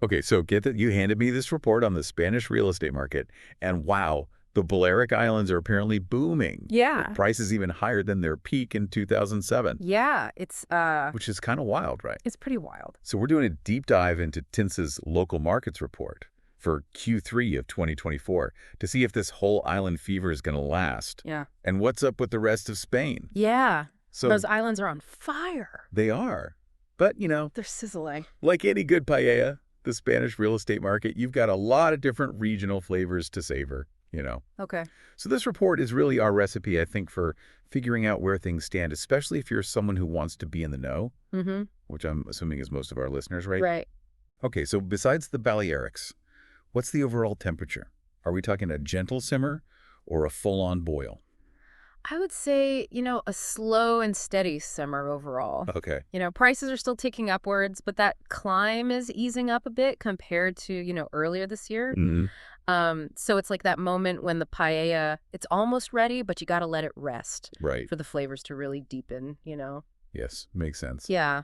Okay, so get that you handed me this report on the Spanish real estate market, and wow, the Balearic Islands are apparently booming, Yeah. with prices even higher than their peak in 2007, Yeah, which is kind of wild, right? it's pretty wild. So we're doing a deep dive into Tinsa's local markets report for Q3 of 2024 to see if this whole island fever is going to last. Yeah. And what's up with the rest of Spain? Yeah. So Those islands are on fire. they are. But, They're sizzling. like any good paella, the Spanish real estate market, you've got a lot of different regional flavors to savor. Okay. So this report is really our recipe, I think, for figuring out where things stand, especially if you're someone who wants to be in the know, Mm-hmm. which I'm assuming is most of our listeners, right? Right. Okay, so besides the Balearics, what's the overall temperature? Are we talking a gentle simmer or a full-on boil? I would say, a slow and steady simmer overall. Okay. Prices are still ticking upwards, but that climb is easing up a bit compared to, earlier this year. Hmm. So it's like that moment when the paella, it's almost ready, but you got to let it rest Right. for the flavors to really deepen. Yes, makes sense. Yeah.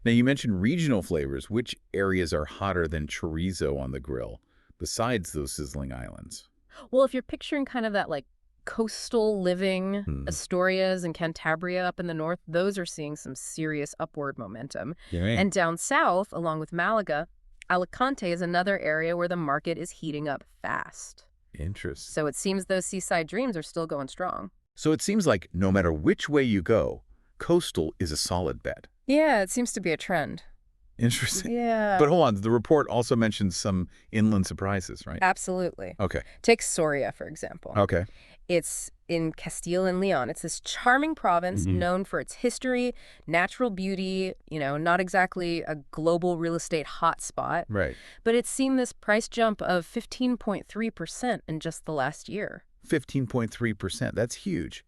Now, you mentioned regional flavors. Which areas are hotter than chorizo on the grill, besides those sizzling islands? Well, if you're picturing kind of that like coastal living, Hmm. Asturias and Cantabria up in the north, those are seeing some serious upward momentum. Yeah. And down south, along with Malaga, Alicante is another area where the market is heating up fast. Interesting. So it seems those seaside dreams are still going strong. So it seems like no matter which way you go, coastal is a solid bet. Yeah, it seems to be a trend. Interesting. Yeah. But hold on, the report also mentions some inland surprises, right? Absolutely. Okay. Take Soria, for example. Okay. It's in Castile and Leon. It's this charming province Mhm. known for its history, natural beauty, not exactly a global real estate hotspot, Right. but it's seen this price jump of 15.3% in just the last year. 15.3%. That's huge.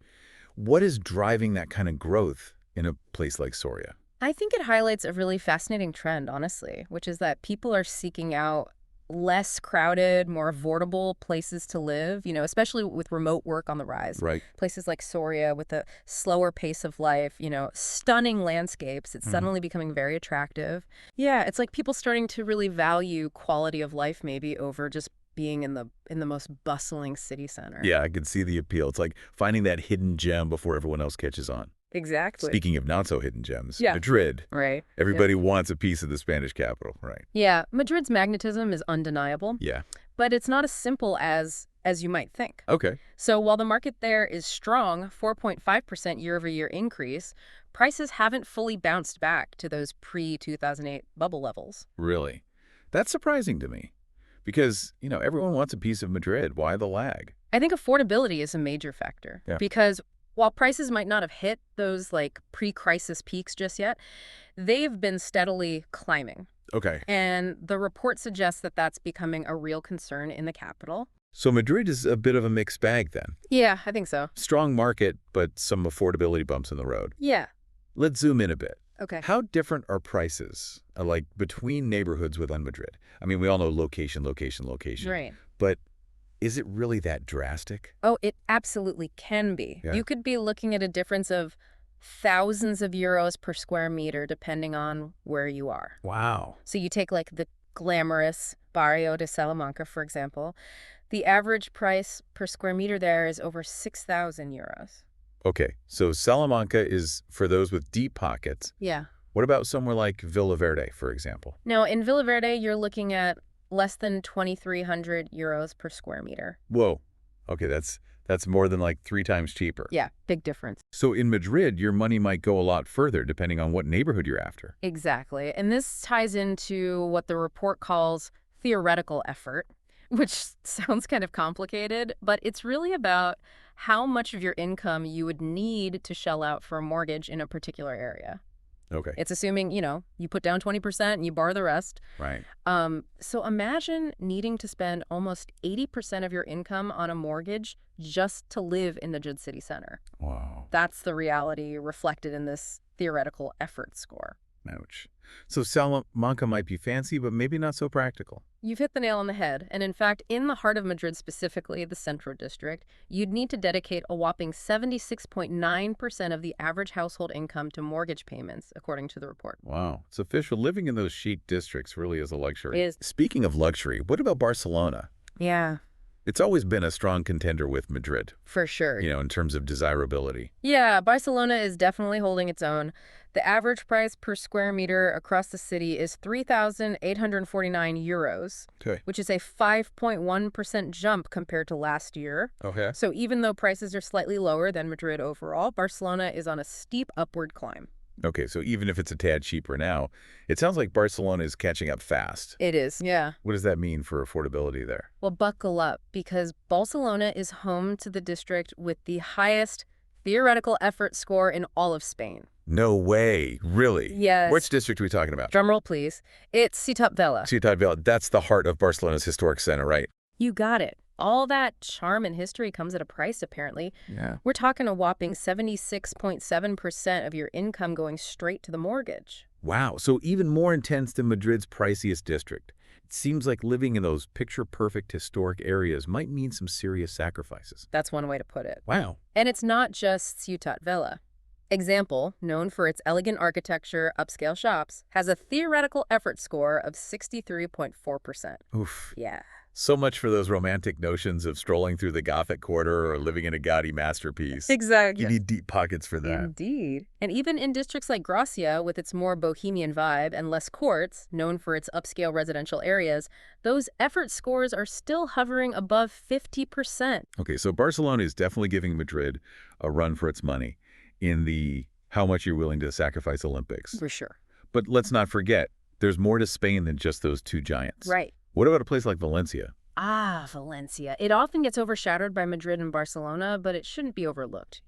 What is driving that kind of growth in a place like Soria? I think it highlights a really fascinating trend, honestly, which is that people are seeking out less crowded, more affordable places to live, especially with remote work on the rise. Right. Places like Soria with a slower pace of life, stunning landscapes. It's Mhm. suddenly becoming very attractive. Yeah, it's like people starting to really value quality of life maybe over just being in the most bustling city center. Yeah, I can see the appeal. It's like finding that hidden gem before everyone else catches on. Exactly. Speaking of not so hidden gems, Yeah. Madrid. Right. Everybody wants a piece of the Spanish capital, right? Yeah, Madrid's magnetism is undeniable, Yeah. but it's not as simple as you might think. Okay. So while the market there is strong, 4.5% year-over-year increase, prices haven't fully bounced back to those pre-2008 bubble levels. Really? That's surprising to me because, everyone wants a piece of Madrid. Why the lag? I think affordability is a major factor Yeah. because while prices might not have hit those like pre-crisis peaks just yet, they've been steadily climbing. Okay. And the report suggests that that's becoming a real concern in the capital. So Madrid is a bit of a mixed bag then. Yeah, I think so. Strong market, but some affordability bumps in the road. Yeah. Let's zoom in a bit. Okay. How different are prices, like between neighborhoods within Madrid? I mean, we all know location, location, location. Right. But is it really that drastic? Oh, it absolutely can be. Yeah. You could be looking at a difference of thousands of euros per square meter depending on where you are. Wow. So you take like the glamorous Barrio de Salamanca, for example. The average price per square meter there is over 6,000 euros. Okay, so Salamanca is for those with deep pockets. Yeah. What about somewhere like Villaverde, for example? Now, in Villaverde, you're looking at less than 2,300 euros per square meter. Whoa. Okay, that's more than like 3 times cheaper. Yeah, big difference. So in Madrid, your money might go a lot further depending on what neighborhood you're after. Exactly. And this ties into what the report calls theoretical effort, which sounds kind of complicated, but it's really about how much of your income you would need to shell out for a mortgage in a particular area. Okay. It's assuming, you put down 20% and you borrow the rest. Right. So imagine needing to spend almost 80% of your income on a mortgage just to live in the Madrid city center. Wow. That's the reality reflected in this theoretical effort score. Ouch. So Salamanca might be fancy, but maybe not so practical. You've hit the nail on the head, and in fact, in the heart of Madrid specifically, the Central District, you'd need to dedicate a whopping 76.9% of the average household income to mortgage payments, according to the report. Wow. It's official. Living in those chic districts really is a luxury. Is. Speaking of luxury, what about Barcelona? Yeah, It's always been a strong contender with Madrid, for sure. in terms of desirability. Yeah, Barcelona is definitely holding its own. The average price per square meter across the city is 3,849 euros, Okay. which is a 5.1% jump compared to last year. Okay. So even though prices are slightly lower than Madrid overall, Barcelona is on a steep upward climb. Okay, so even if it's a tad cheaper now, it sounds like Barcelona is catching up fast. It is, yeah. What does that mean for affordability there? Well, buckle up, because Barcelona is home to the district with the highest theoretical effort score in all of Spain. No way. Really? Yes. Which district are we talking about? Drumroll, please. It's Ciutat Vella. Ciutat Vella. That's the heart of Barcelona's historic center, right? You got it. All that charm and history comes at a price, apparently. Yeah. We're talking a whopping 76.7% of your income going straight to the mortgage. Wow. So even more intense than Madrid's priciest district. It seems like living in those picture-perfect historic areas might mean some serious sacrifices. That's one way to put it. Wow. And it's not just Ciutat Vella. Example, known for its elegant architecture, upscale shops, has a theoretical effort score of 63.4%. Oof. Yeah. So much for those romantic notions of strolling through the Gothic quarter or living in a gaudy masterpiece. Exactly. You need deep pockets for that. Indeed. And even in districts like Gracia, with its more bohemian vibe, and Les Corts, known for its upscale residential areas, those effort scores are still hovering above 50%. Okay, so Barcelona is definitely giving Madrid a run for its money in the how much you're willing to sacrifice Olympics. For sure. But let's not forget, there's more to Spain than just those two giants. Right. What about a place like Valencia? Ah, Valencia. It often gets overshadowed by Madrid and Barcelona, but it shouldn't be overlooked,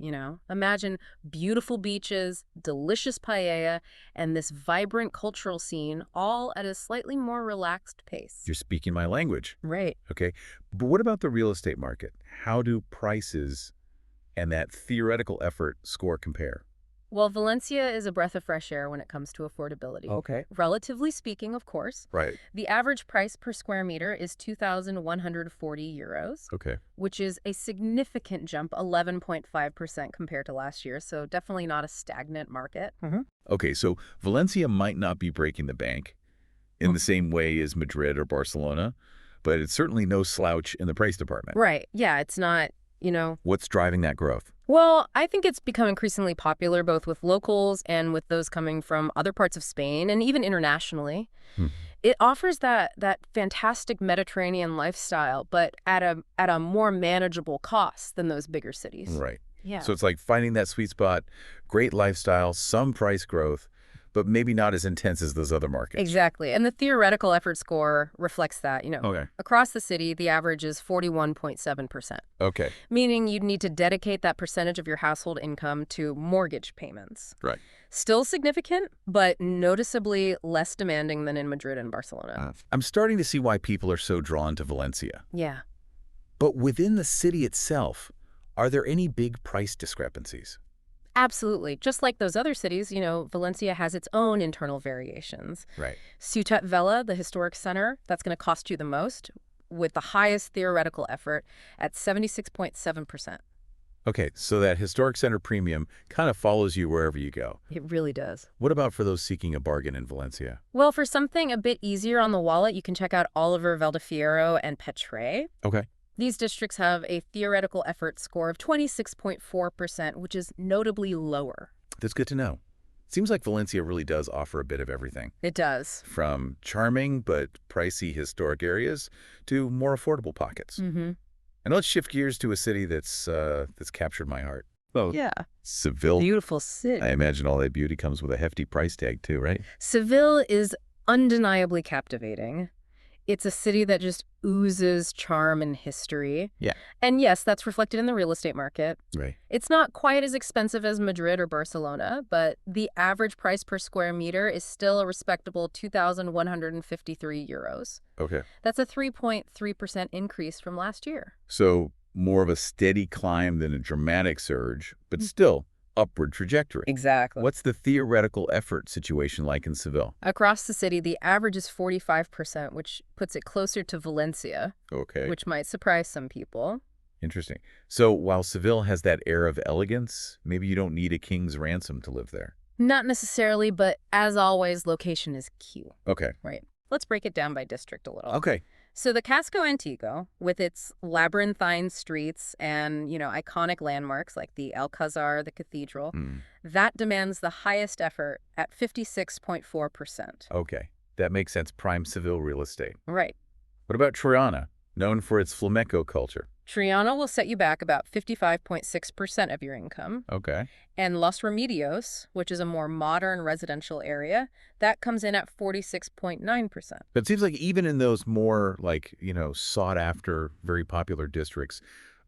Imagine beautiful beaches, delicious paella, and this vibrant cultural scene, all at a slightly more relaxed pace. You're speaking my language. Right. Okay, but what about the real estate market? How do prices and that theoretical effort score compare? Well, Valencia is a breath of fresh air when it comes to affordability. Okay. Relatively speaking, of course. Right. The average price per square meter is 2,140 euros, Okay. which is a significant jump, 11.5% compared to last year, so definitely not a stagnant market. Okay, so Valencia might not be breaking the bank in the same way as Madrid or Barcelona, but it's certainly no slouch in the price department. Right. Yeah, it's not, What's driving that growth? Well, I think it's become increasingly popular both with locals and with those coming from other parts of Spain and even internationally. It offers that fantastic Mediterranean lifestyle, but at a more manageable cost than those bigger cities. Right. Yeah. So it's like finding that sweet spot, great lifestyle, some price growth, but maybe not as intense as those other markets. Exactly. And the theoretical effort score reflects that, Okay. Across the city, the average is 41.7%, Okay. meaning you'd need to dedicate that percentage of your household income to mortgage payments. Right. Still significant, but noticeably less demanding than in Madrid and Barcelona. I'm starting to see why people are so drawn to Valencia. Yeah. But within the city itself, are there any big price discrepancies? Absolutely. Just like those other cities, Valencia has its own internal variations. Right. Ciutat Vella, the historic center, that's going to cost you the most, with the highest theoretical effort at 76.7%. Okay, so that historic center premium kind of follows you wherever you go. It really does. What about for those seeking a bargain in Valencia? Well, for something a bit easier on the wallet, you can check out Oliver, Valdefiero, and Petre. Okay. These districts have a theoretical effort score of 26.4%, which is notably lower. That's good to know. Seems like Valencia really does offer a bit of everything. It does. From charming but pricey historic areas to more affordable pockets. Mm-hmm. And let's shift gears to a city that's captured my heart. Oh, Yeah. Seville. Beautiful city. I imagine all that beauty comes with a hefty price tag too, right? Seville is undeniably captivating. It's a city that just oozes charm and history. Yeah. And yes, that's reflected in the real estate market. Right. It's not quite as expensive as Madrid or Barcelona, but the average price per square meter is still a respectable 2,153 euros. Okay. That's a 3.3% increase from last year. So more of a steady climb than a dramatic surge, but still upward trajectory. Exactly. What's the theoretical effort situation like in Seville? Across the city, the average is 45%, which puts it closer to Valencia, Okay, which might surprise some people. interesting. So while Seville has that air of elegance, maybe you don't need a king's ransom to live there. Not necessarily, but as always, location is key. Okay. Right. Let's break it down by district a little. Okay. So the Casco Antiguo, with its labyrinthine streets and, iconic landmarks like the Alcazar, the cathedral, Hmm. that demands the highest effort at 56.4%. Okay. That makes sense. Prime Seville real estate. Right. What about Triana, known for its flamenco culture? Triana will set you back about 55.6% of your income. Okay. And Los Remedios, which is a more modern residential area, that comes in at 46.9%. But it seems like even in those more sought after, very popular districts,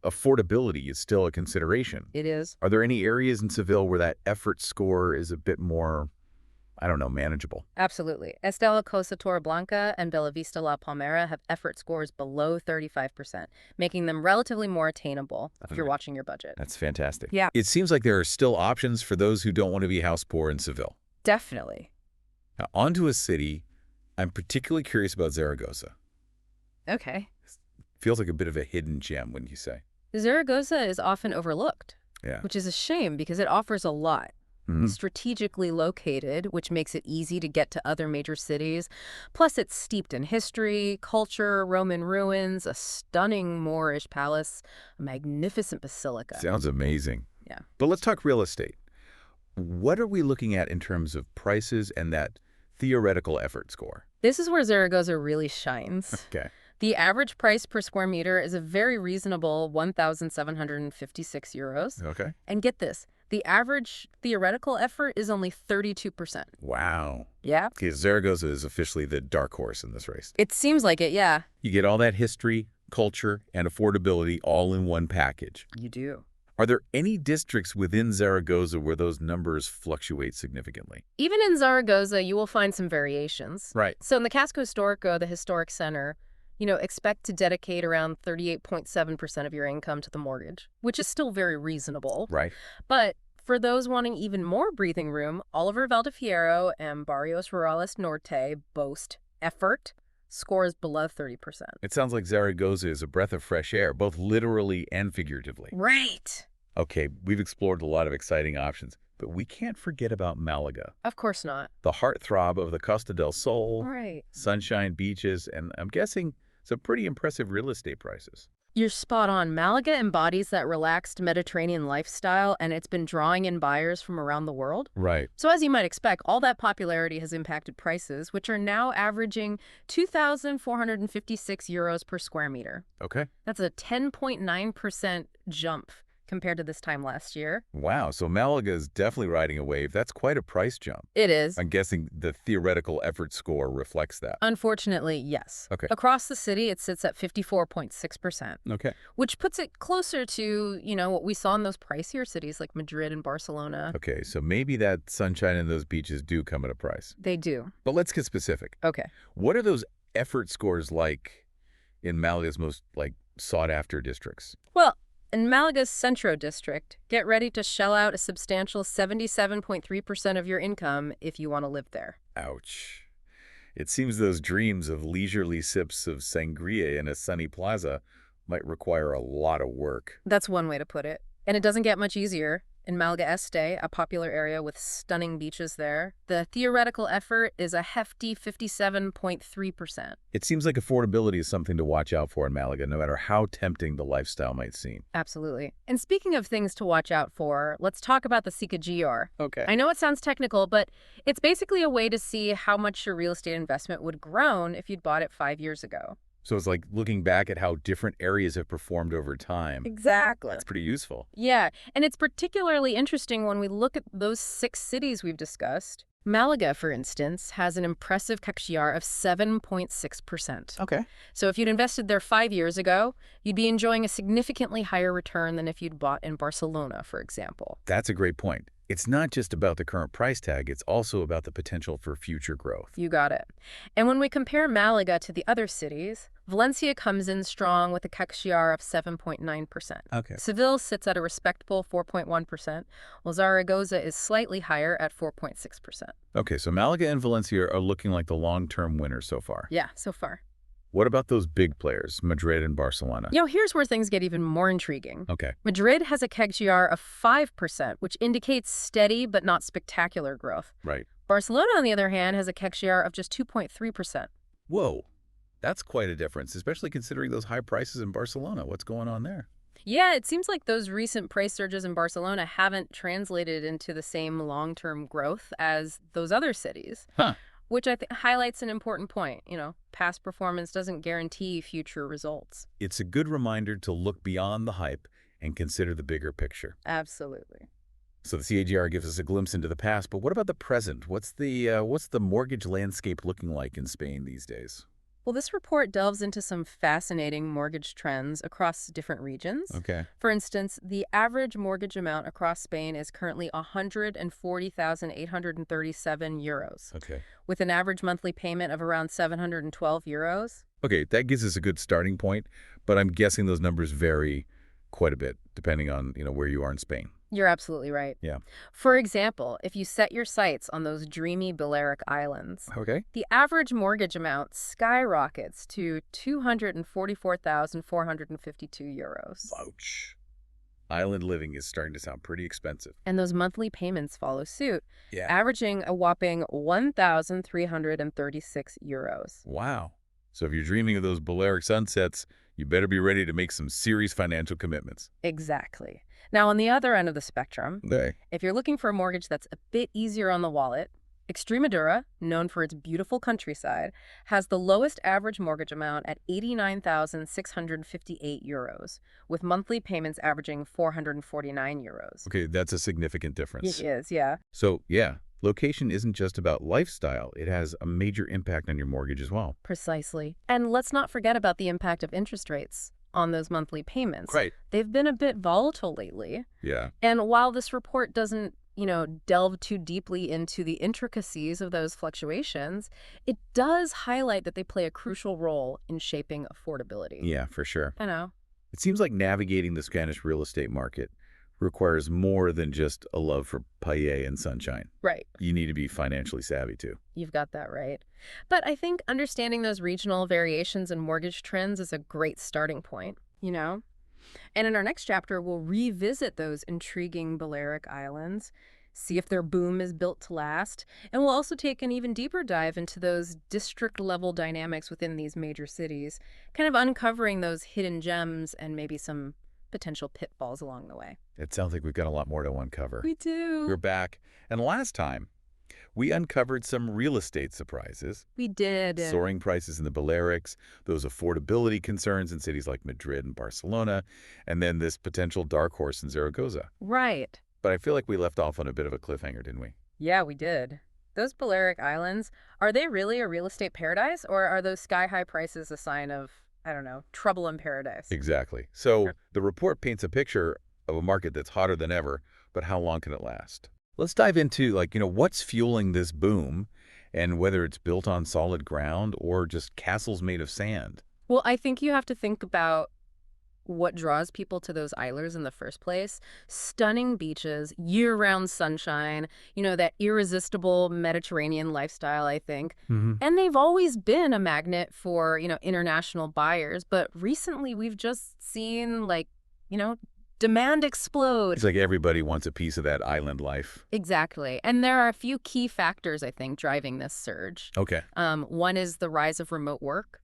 affordability is still a consideration. It is. Are there any areas in Seville where that effort score is a bit more, I don't know, manageable? Absolutely. Estela Cosa Torreblanca and Bella Vista La Palmera have effort scores below 35%, making them relatively more attainable if you're watching your budget. That's fantastic. Yeah. It seems like there are still options for those who don't want to be house poor in Seville. Definitely. Now, onto a city, I'm particularly curious about Zaragoza. Okay. Feels like a bit of a hidden gem, wouldn't you say? Zaragoza is often overlooked, Yeah. which is a shame because it offers a lot. Mhm. Strategically located, which makes it easy to get to other major cities. Plus, it's steeped in history, culture, Roman ruins, a stunning Moorish palace, a magnificent basilica. Sounds amazing. Yeah. But let's talk real estate. What are we looking at in terms of prices and that theoretical effort score? This is where Zaragoza really shines. Okay. The average price per square meter is a very reasonable 1,756 euros. Okay. And get this, the average theoretical effort is only 32%. Wow. Yeah? Okay, Zaragoza is officially the dark horse in this race. It seems like it, yeah. You get all that history, culture, and affordability all in one package. You do. Are there any districts within Zaragoza where those numbers fluctuate significantly? Even in Zaragoza, you will find some variations. Right. So in the Casco Histórico, the historic center, expect to dedicate around 38.7% of your income to the mortgage, which is still very reasonable. Right. But for those wanting even more breathing room, Oliver Valdefiero and Barrios Rurales Norte boast effort scores below 30%. It sounds like Zaragoza is a breath of fresh air, both literally and figuratively. Right. Okay, we've explored a lot of exciting options, but we can't forget about Malaga, Of course not. the heartthrob of the Costa del Sol, Right. sunshine beaches, and I'm guessing some pretty impressive real estate prices. You're spot on. Malaga embodies that relaxed Mediterranean lifestyle, and it's been drawing in buyers from around the world. Right. So as you might expect, all that popularity has impacted prices, which are now averaging 2,456 euros per square meter. Okay. That's a 10.9% jump compared to this time last year. Wow, so Malaga is definitely riding a wave. That's quite a price jump. It is. I'm guessing the theoretical effort score reflects that. Unfortunately, yes. Okay. Across the city, it sits at 54.6%, Okay. which puts it closer to, what we saw in those pricier cities like Madrid and Barcelona. Okay, so maybe that sunshine and those beaches do come at a price. They do. But let's get specific. Okay. What are those effort scores like in Malaga's most, sought-after districts? Well, in Malaga's Centro district, get ready to shell out a substantial 77.3% of your income if you want to live there. Ouch. It seems those dreams of leisurely sips of sangria in a sunny plaza might require a lot of work. That's one way to put it. And it doesn't get much easier. In Malaga Este, a popular area with stunning beaches there, the theoretical effort is a hefty 57.3%. It seems like affordability is something to watch out for in Malaga, no matter how tempting the lifestyle might seem. Absolutely. And speaking of things to watch out for, let's talk about the Sicagyor. Okay. I know it sounds technical, but it's basically a way to see how much your real estate investment would have grown if you'd bought it 5 years ago. So it's like looking back at how different areas have performed over time. Exactly. That's pretty useful. Yeah, and it's particularly interesting when we look at those 6 cities we've discussed. Malaga, for instance, has an impressive CAGR of 7.6%. Okay. So if you'd invested there 5 years ago, you'd be enjoying a significantly higher return than if you'd bought in Barcelona, for example. That's a great point. It's not just about the current price tag, it's also about the potential for future growth. You got it. And when we compare Malaga to the other cities, Valencia comes in strong with a CAC of 7.9%. Okay. Seville sits at a respectable 4.1%, while Zaragoza is slightly higher at 4.6%. Okay, so Malaga and Valencia are looking like the long-term winners so far. Yeah, so far. What about those big players, Madrid and Barcelona? Here's where things get even more intriguing. Okay. Madrid has a CAC of 5%, which indicates steady but not spectacular growth. Right. Barcelona, on the other hand, has a CAC of just 2.3%. Whoa, that's quite a difference, especially considering those high prices in Barcelona. What's going on there? Yeah, it seems like those recent price surges in Barcelona haven't translated into the same long-term growth as those other cities. Huh. Which I think highlights an important point. Past performance doesn't guarantee future results. It's a good reminder to look beyond the hype and consider the bigger picture. Absolutely. So the CAGR gives us a glimpse into the past, but what about the present? What's the mortgage landscape looking like in Spain these days? Well, this report delves into some fascinating mortgage trends across different regions. Okay. For instance, the average mortgage amount across Spain is currently 140,837 euros, Okay. with an average monthly payment of around 712 euros. Okay, that gives us a good starting point, but I'm guessing those numbers vary quite a bit depending on, where you are in Spain. You're absolutely right. Yeah. For example, if you set your sights on those dreamy Balearic Islands, Okay. the average mortgage amount skyrockets to 244,452 euros. Ouch. Island living is starting to sound pretty expensive. And those monthly payments follow suit, Yeah. averaging a whopping 1,336 euros. Wow. So if you're dreaming of those Balearic sunsets, you better be ready to make some serious financial commitments. Exactly. Now, on the other end of the spectrum, Okay. if you're looking for a mortgage that's a bit easier on the wallet, Extremadura, known for its beautiful countryside, has the lowest average mortgage amount at 89,658 euros, with monthly payments averaging 449 euros. Okay, that's a significant difference. It is, yeah. So, yeah, location isn't just about lifestyle. It has a major impact on your mortgage as well. Precisely. And let's not forget about the impact of interest rates on those monthly payments. Right. They've been a bit volatile lately. Yeah. And while this report doesn't delve too deeply into the intricacies of those fluctuations, it does highlight that they play a crucial role in shaping affordability. Yeah, for sure. I know. It seems like navigating the Spanish real estate market requires more than just a love for paella and sunshine. Right. You need to be financially savvy, too. You've got that right. But I think understanding those regional variations in mortgage trends is a great starting point, And in our next chapter, we'll revisit those intriguing Balearic Islands, see if their boom is built to last, and we'll also take an even deeper dive into those district-level dynamics within these major cities, kind of uncovering those hidden gems and maybe some potential pitfalls along the way. It sounds like we've got a lot more to uncover. We do. We're back. And last time, we uncovered some real estate surprises. We did. Soaring prices in the Balearics, those affordability concerns in cities like Madrid and Barcelona, and then this potential dark horse in Zaragoza. Right. But I feel like we left off on a bit of a cliffhanger, didn't we? Yeah, we did. Those Balearic Islands, are they really a real estate paradise, or are those sky-high prices a sign of, I don't know, trouble in paradise? Exactly. So the report paints a picture of a market that's hotter than ever, but how long can it last? Let's dive into, what's fueling this boom and whether it's built on solid ground or just castles made of sand. Well, I think you have to think about what draws people to those islands in the first place. Stunning beaches, year-round sunshine, that irresistible Mediterranean lifestyle, I think. Mm-hmm. And they've always been a magnet for, international buyers. But recently we've just seen, demand explode. It's like everybody wants a piece of that island life. Exactly. And there are a few key factors, I think, driving this surge. Okay. One is the rise of remote work,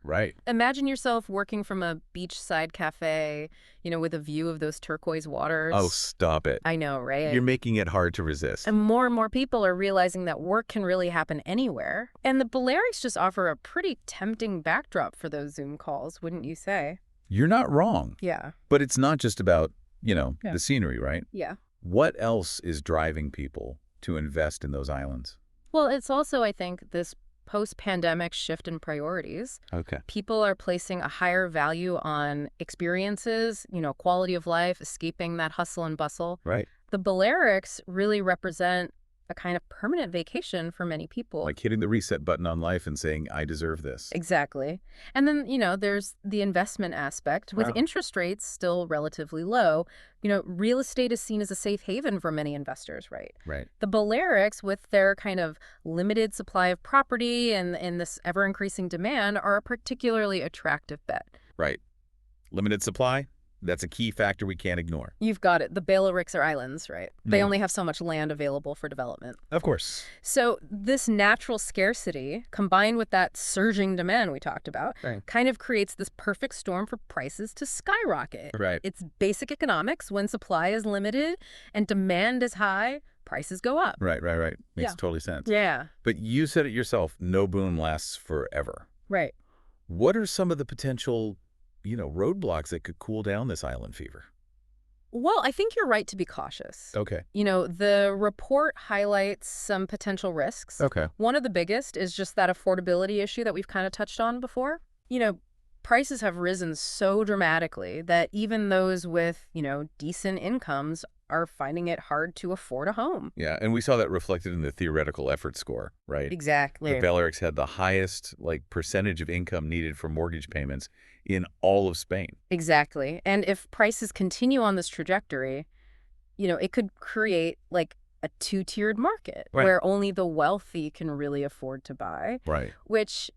Right. Imagine yourself working from a beachside cafe, with a view of those turquoise waters. Oh, stop it. I know, right? You're making it hard to resist. And more people are realizing that work can really happen anywhere. And the Balearics just offer a pretty tempting backdrop for those Zoom calls, wouldn't you say? You're not wrong. Yeah. But it's not just about, Yeah. the scenery, right? Yeah. What else is driving people to invest in those islands? Well, it's also, I think, this post-pandemic shift in priorities. Okay. People are placing a higher value on experiences, quality of life, escaping that hustle and bustle. Right. The Balearics really represent a kind of permanent vacation for many people. Like hitting the reset button on life and saying, I deserve this. Exactly. And then, there's the investment aspect. With Wow. interest rates still relatively low, real estate is seen as a safe haven for many investors, right? Right. The Balearics, with their kind of limited supply of property and this ever-increasing demand, are a particularly attractive bet. Right. Limited supply? That's a key factor we can't ignore. You've got it. The Balearics are islands, right? They Yeah. only have so much land available for development. Of course. So this natural scarcity, combined with that surging demand we talked about, Right. kind of creates this perfect storm for prices to skyrocket. Right. It's basic economics. When supply is limited and demand is high, prices go up. Right. Makes Yeah. totally sense. Yeah, But you said it yourself, no boom lasts forever. right. What are some of the potential, roadblocks that could cool down this island fever? Well, I think you're right to be cautious. Okay. The report highlights some potential risks. Okay. One of the biggest is just that affordability issue that we've kind of touched on before. Prices have risen so dramatically that even those with, decent incomes are finding it hard to afford a home. Yeah, and we saw that reflected in the theoretical effort score, right? The Exactly. Balearics had the highest, percentage of income needed for mortgage payments in all of Spain. Exactly. And if prices continue on this trajectory, it could create like a two-tiered market Right. where only the wealthy can really afford to buy, Right. which,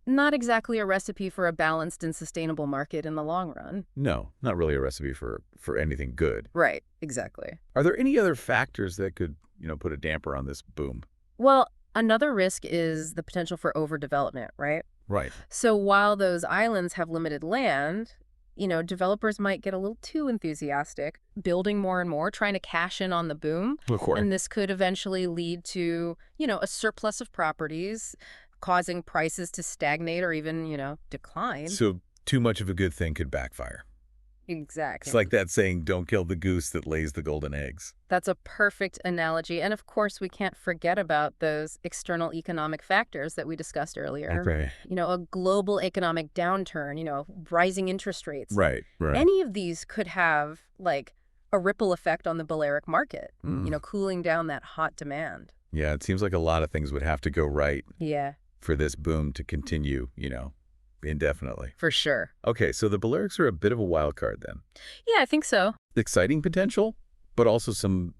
not exactly a recipe for a balanced and sustainable market in the long run. No, not really a recipe for anything good. Right, exactly. Are there any other factors that could, put a damper on this boom? Well, another risk is the potential for overdevelopment, right? Right. So while those islands have limited land, developers might get a little too enthusiastic, building more and more, trying to cash in on the boom. Of course. And this could eventually lead to, a surplus of properties, causing prices to stagnate or even, decline. So too much of a good thing could backfire. Exactly. It's like that saying, don't kill the goose that lays the golden eggs. That's a perfect analogy. And of course, we can't forget about those external economic factors that we discussed earlier. Right. A global economic downturn, rising interest rates. Right. Any of these could have, a ripple effect on the Balearic market, Mm. cooling down that hot demand. Yeah, it seems like a lot of things would have to go right Yeah, for this boom to continue, indefinitely. for sure. Okay, so the Balearics are a bit of a wild card then. Yeah, I think so. Exciting potential, but also some,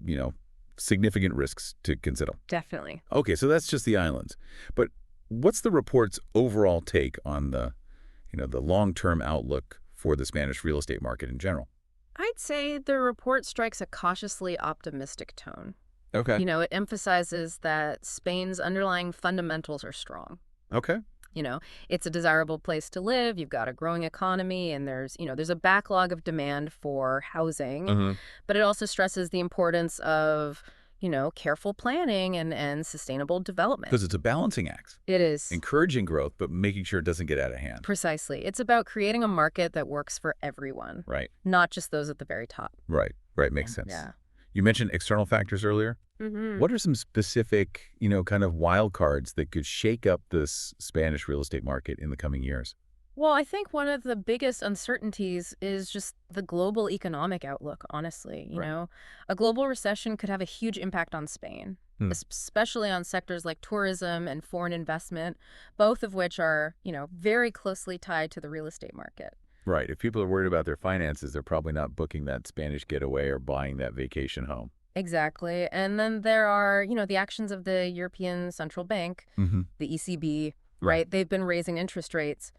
significant risks to consider. Definitely. Okay, so that's just the islands. But what's the report's overall take on the long-term outlook for the Spanish real estate market in general? I'd say the report strikes a cautiously optimistic tone. Okay. It emphasizes that Spain's underlying fundamentals are strong. Okay. It's a desirable place to live. You've got a growing economy, and there's a backlog of demand for housing. Mm-hmm. But it also stresses the importance of, careful planning and sustainable development. Because it's a balancing act. It is. Encouraging growth, but making sure it doesn't get out of hand. Precisely. It's about creating a market that works for everyone, Right. not just those at the very top. Right. Makes sense. Yeah. You mentioned external factors earlier. Mm-hmm. What are some specific, kind of wild cards that could shake up this Spanish real estate market in the coming years? Well, I think one of the biggest uncertainties is just the global economic outlook, honestly. Right. A global recession could have a huge impact on Spain, especially on sectors like tourism and foreign investment, both of which are, very closely tied to the real estate market. Right. If people are worried about their finances, they're probably not booking that Spanish getaway or buying that vacation home. Exactly. And then there are, the actions of the European Central Bank, Mm-hmm. the ECB, Yeah. right? They've been raising interest rates,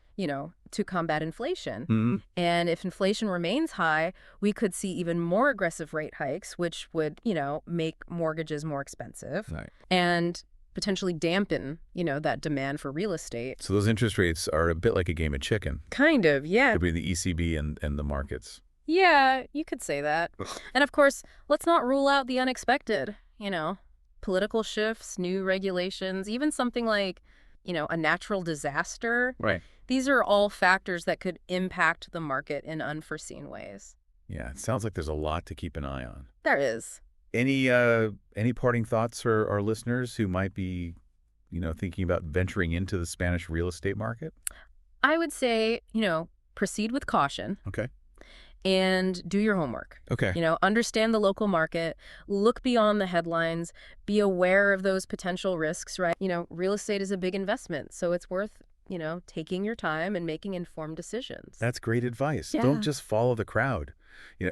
to combat inflation. Mm-hmm. And if inflation remains high, we could see even more aggressive rate hikes, which would, make mortgages more expensive Right. and potentially dampen, that demand for real estate. So those interest rates are a bit like a game of chicken Kind of, yeah. between the ECB and the markets. Yeah, you could say that. And of course, let's not rule out the unexpected, political shifts, new regulations, even something like, a natural disaster. Right. These are all factors that could impact the market in unforeseen ways. Yeah, it sounds like there's a lot to keep an eye on. There is. Any parting thoughts for our listeners who might be, thinking about venturing into the Spanish real estate market? I would say, proceed with caution. Okay. and do your homework. Okay. Understand the local market, look beyond the headlines, be aware of those potential risks, right? Real estate is a big investment, so it's worth, taking your time and making informed decisions. That's great advice. Don't Yeah. just follow the crowd.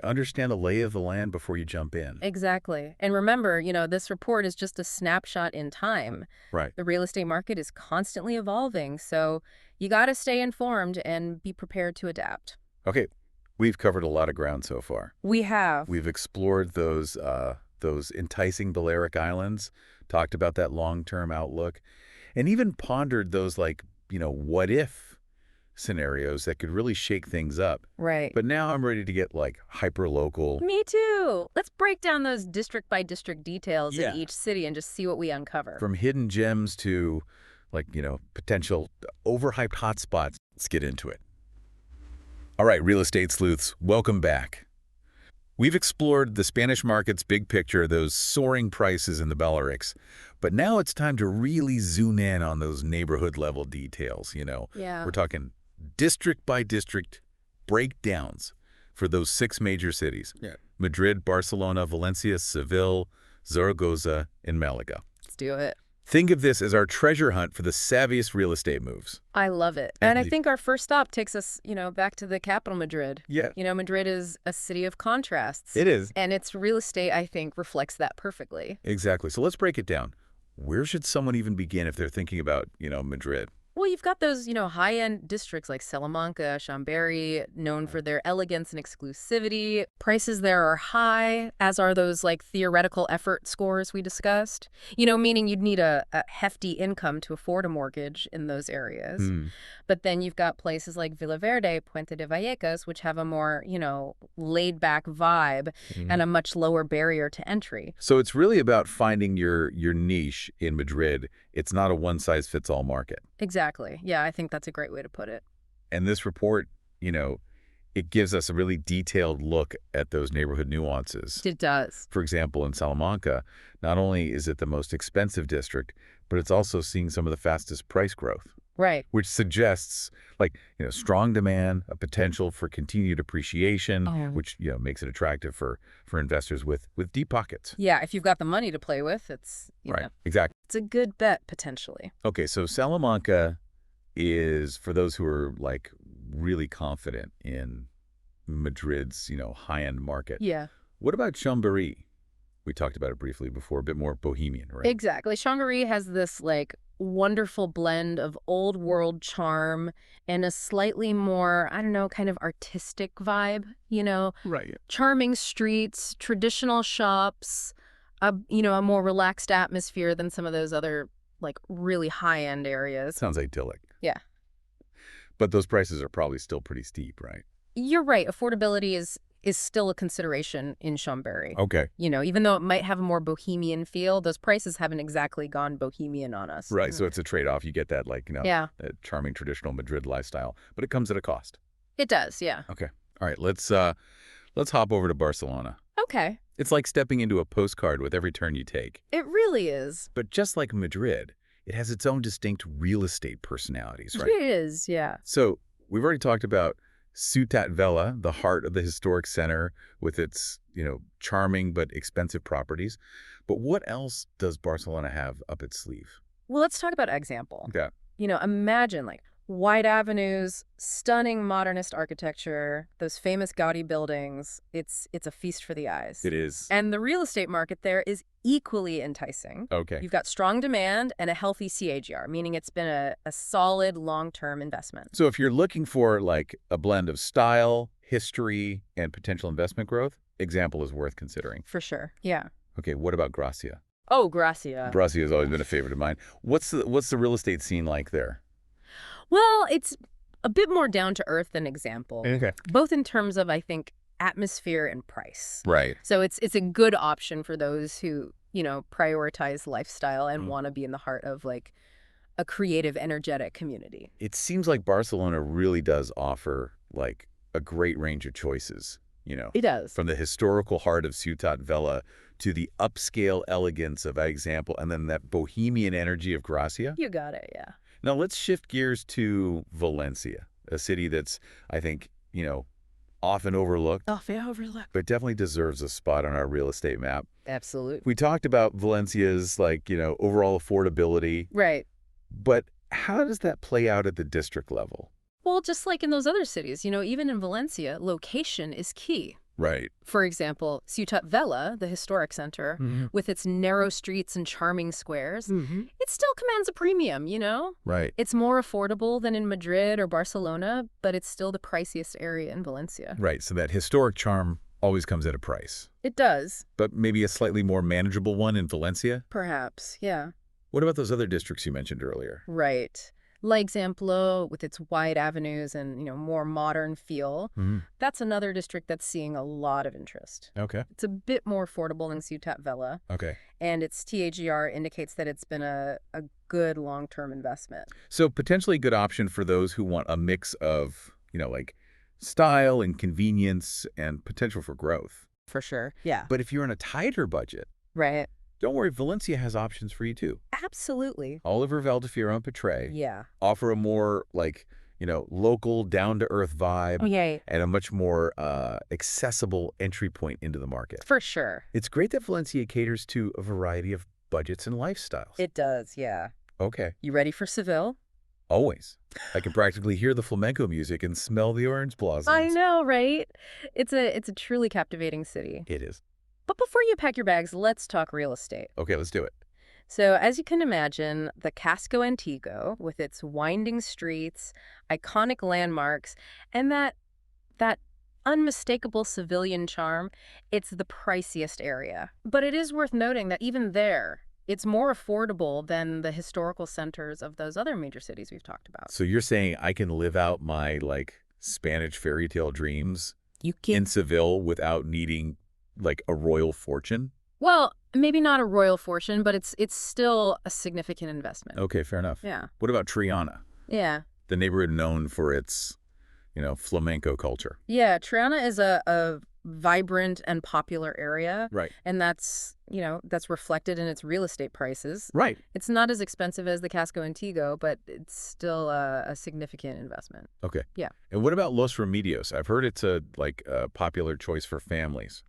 Understand the lay of the land before you jump in. Exactly. And remember, this report is just a snapshot in time. Right. The real estate market is constantly evolving, so you got to stay informed and be prepared to adapt. Okay. We've covered a lot of ground so far. We have. We've explored those enticing Balearic Islands, talked about that long-term outlook, and even pondered those what if scenarios that could really shake things up. Right. But now I'm ready to get hyper-local. Me too. Let's break down those district by district details Yeah. in each city and just see what we uncover. From hidden gems to potential overhyped hotspots. Let's get into it. All right, real estate sleuths, welcome back. We've explored the Spanish market's big picture, those soaring prices in the Balearics, but now it's time to really zoom in on those neighborhood-level details, Yeah. We're talking district by district breakdowns for those 6 major cities. Yeah. Madrid, Barcelona, Valencia, Seville, Zaragoza, and Malaga. Let's do it. Think of this as our treasure hunt for the savviest real estate moves. I love it. And I the- think our first stop takes us, back to the capital, Madrid. Yeah. Madrid is a city of contrasts. It is. And its real estate, I think, reflects that perfectly. Exactly. So let's break it down. Where should someone even begin if they're thinking about, Madrid? Well, you've got those, high-end districts like Salamanca, Chambéry, known for their elegance and exclusivity. Prices there are high, as are those, theoretical effort scores we discussed. Meaning you'd need a hefty income to afford a mortgage in those areas. But then you've got places like Villaverde, Puente de Vallecas, which have a more, laid-back vibe and a much lower barrier to entry. So it's really about finding your niche in Madrid. It's not a one-size-fits-all market. Exactly. Yeah, I think that's a great way to put it. And this report, it gives us a really detailed look at those neighborhood nuances. It does. For example, in Salamanca, not only is it the most expensive district, but it's also seeing some of the fastest price growth, Right. which suggests strong demand, a potential for continued appreciation, Oh. which makes it attractive for investors with deep pockets. Yeah, if you've got the money to play with, it's, Right. Exactly. it's a good bet, potentially. Okay, so Salamanca is for those who are really confident in Madrid's, high-end market. Yeah. What about Chambéry? We talked about it briefly before, a bit more bohemian, right? Exactly. Chambéry has this wonderful blend of old world charm and a slightly more, I don't know, kind of artistic vibe, Right. charming streets, traditional shops, a more relaxed atmosphere than some of those other really high-end areas. Sounds idyllic. Yeah. But those prices are probably still pretty steep, right? You're right. Affordability is still a consideration in Chambéry. Okay. Even though it might have a more bohemian feel, those prices haven't exactly gone bohemian on us. Right, so it's a trade-off. You get that, Yeah, that charming traditional Madrid lifestyle, but it comes at a cost. it does. Yeah. Okay. All right, let's hop over to Barcelona. Okay. It's like stepping into a postcard with every turn you take. It really is. But just like Madrid, it has its own distinct real estate personalities, right? It is. Yeah. So we've already talked about Ciutat Vella, the heart of the historic center with its, charming but expensive properties. But what else does Barcelona have up its sleeve? Well, let's talk about example. Yeah. Imagine wide avenues, stunning modernist architecture, those famous Gaudi buildings. It's a feast for the eyes. It is. And the real estate market there is equally enticing. Okay. You've got strong demand and a healthy CAGR, meaning it's been a solid long-term investment. So if you're looking for a blend of style, history, and potential investment growth, example is worth considering. For sure. Yeah. Okay, what about Gracia? Oh, Gracia. Gracia has always been a favorite of mine. What's the real estate scene like there? Well, it's a bit more down to earth than example, Okay. both in terms of, I think, atmosphere and price. Right. So it's a good option for those who, prioritize lifestyle and want to be in the heart of a creative, energetic community. It seems like Barcelona really does offer a great range of choices, It does. from the historical heart of Ciutat Vella to the upscale elegance of Example and then that bohemian energy of Gracia. You got it, yeah. Now let's shift gears to Valencia, a city that's, I think, often overlooked, Often overlooked. but definitely deserves a spot on our real estate map. Absolutely. We talked about Valencia's, overall affordability, Right. but how does that play out at the district level? Well, just like in those other cities, even in Valencia, location is key. Right. For example, Ciutat Vella, the historic center, with its narrow streets and charming squares, it still commands a premium. Right. It's more affordable than in Madrid or Barcelona, but it's still the priciest area in Valencia. Right. So that historic charm always comes at a price. It does. But maybe a slightly more manageable one in Valencia? Perhaps, yeah. What about those other districts you mentioned earlier? Right. L'Exemplo, with its wide avenues and, more modern feel, that's another district that's seeing a lot of interest. Okay. It's a bit more affordable than Ciutat Vella, Okay. and its TAGR indicates that it's been a good long-term investment. So potentially a good option for those who want a mix of, style and convenience and potential for growth. For sure. Yeah. But if you're in a tighter budget, Right. don't worry, Valencia has options for you too. Absolutely. Oliver Valdefiero and Petray Yeah. offer a more local, down-to-earth vibe Okay. and a much more accessible entry point into the market. For sure. It's great that Valencia caters to a variety of budgets and lifestyles. It does, yeah. Okay. You ready for Seville? Always. I can practically hear the flamenco music and smell the orange blossoms. I know, right? It's a truly captivating city. It is. But before you pack your bags, let's talk real estate. Okay, let's do it. So, as you can imagine, the Casco Antiguo, with its winding streets, iconic landmarks, and that unmistakable civilian charm, it's the priciest area. But it is worth noting that even there, it's more affordable than the historical centers of those other major cities we've talked about. So you're saying I can live out my, Spanish fairy tale dreams You in Seville without needing, a royal fortune? Well, maybe not a royal fortune, but it's still a significant investment. Okay, fair enough. Yeah. What about Triana, Yeah. the neighborhood known for its, flamenco culture? Yeah, Triana is a vibrant and popular area, Right. and that's reflected in its real estate prices. Right. It's not as expensive as the Casco Antiguo, but it's still a significant investment. Okay. Yeah. And what about Los Remedios? I've heard it's a popular choice for families.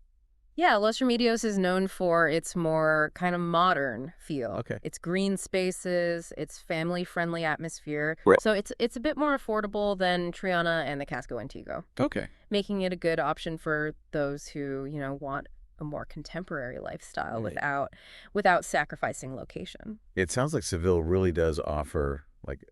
Yeah, Los Remedios is known for its more kind of modern feel. Okay. Its green spaces, its family-friendly atmosphere. Right. So it's a bit more affordable than Triana and the Casco Antiguo, Okay. making it a good option for those who, want a more contemporary lifestyle Right. without sacrificing location. It sounds like Seville really does offer,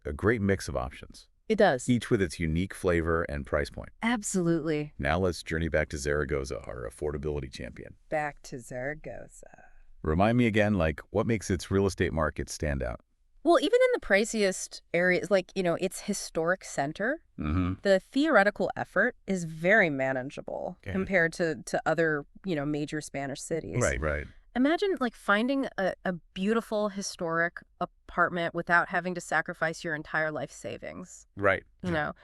a great mix of options, It does. each with its unique flavor and price point. Absolutely. Now let's journey back to Zaragoza, our affordability champion. Back to Zaragoza. Remind me again, what makes its real estate market stand out? Well, even in the priciest areas, its historic center, Mm-hmm. the theoretical effort is very manageable Okay. compared to other, major Spanish cities. Right. Imagine finding a beautiful historic apartment without having to sacrifice your entire life savings. Right.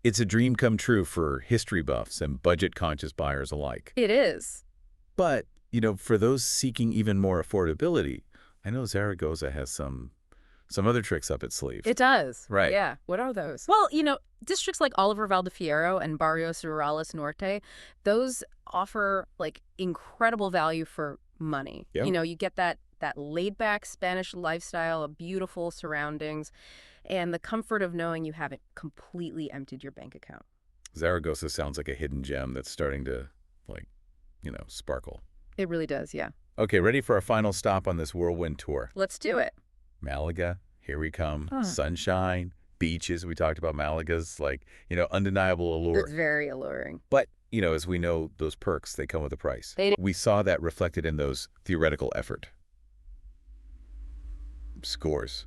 It's a dream come true for history buffs and budget-conscious buyers alike. It is. But, for those seeking even more affordability, I know Zaragoza has some other tricks up its sleeve. It does. Right. Yeah. What are those? Well, districts like Oliver Valdefiero and Barrios Rurales Norte, those offer incredible value for money. Yep. You get that laid-back Spanish lifestyle, beautiful surroundings, and the comfort of knowing you haven't completely emptied your bank account. Zaragoza sounds like a hidden gem that's starting to, sparkle. It really does, yeah. Okay, ready for our final stop on this whirlwind tour? Let's do it. Malaga, here we come. Huh. Sunshine, beaches. We talked about Malaga's, undeniable allure. It's very alluring. But, as we know, those perks, they come with a price. They do. We saw that reflected in those theoretical effort scores.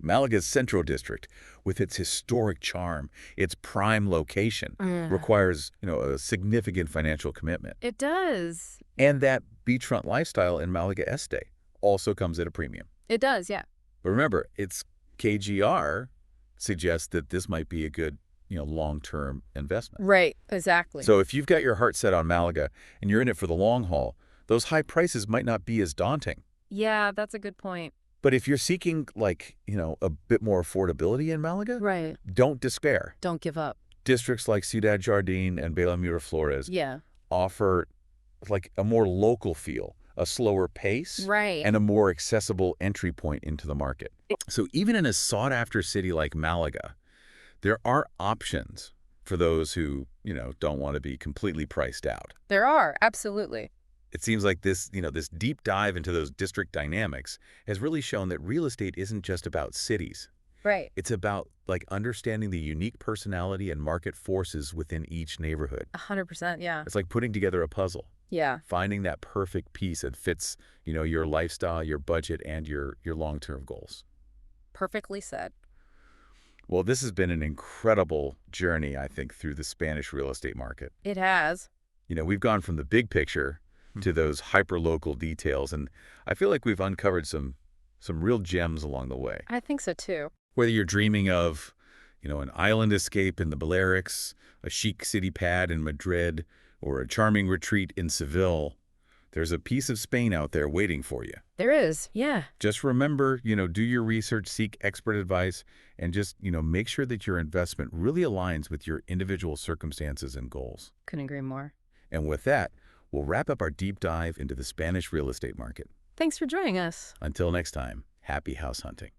Malaga's Central District, with its historic charm, its prime location, requires, a significant financial commitment. It does. And that beachfront lifestyle in Malaga Este also comes at a premium. It does, yeah. But remember, its KGR suggests that this might be a good, long-term investment. Right, exactly. So if you've got your heart set on Malaga and you're in it for the long haul, those high prices might not be as daunting. Yeah, that's a good point. But if you're seeking, a bit more affordability in Malaga, Right. don't despair. Don't give up. Districts like Ciudad Jardín and Bella Miraflores Yeah. offer like a more local feel, a slower pace, Right. and a more accessible entry point into the market. So even in a sought-after city like Malaga, there are options for those who, don't want to be completely priced out. There are, absolutely. It seems like this deep dive into those district dynamics has really shown that real estate isn't just about cities. Right. It's about like understanding the unique personality and market forces within each neighborhood. 100%, yeah. It's like putting together a puzzle, Yeah. finding that perfect piece that fits, your lifestyle, your budget, and your long-term goals. Perfectly said. Well, this has been an incredible journey, I think, through the Spanish real estate market. It has. We've gone from the big picture to those hyper-local details, and I feel like we've uncovered some real gems along the way. I think so too. Whether you're dreaming of, an island escape in the Balearics, a chic city pad in Madrid, or a charming retreat in Seville, there's a piece of Spain out there waiting for you. There is, yeah. Just remember, do your research, seek expert advice, and just, make sure that your investment really aligns with your individual circumstances and goals. Couldn't agree more. And with that, we'll wrap up our deep dive into the Spanish real estate market. Thanks for joining us. Until next time, happy house hunting.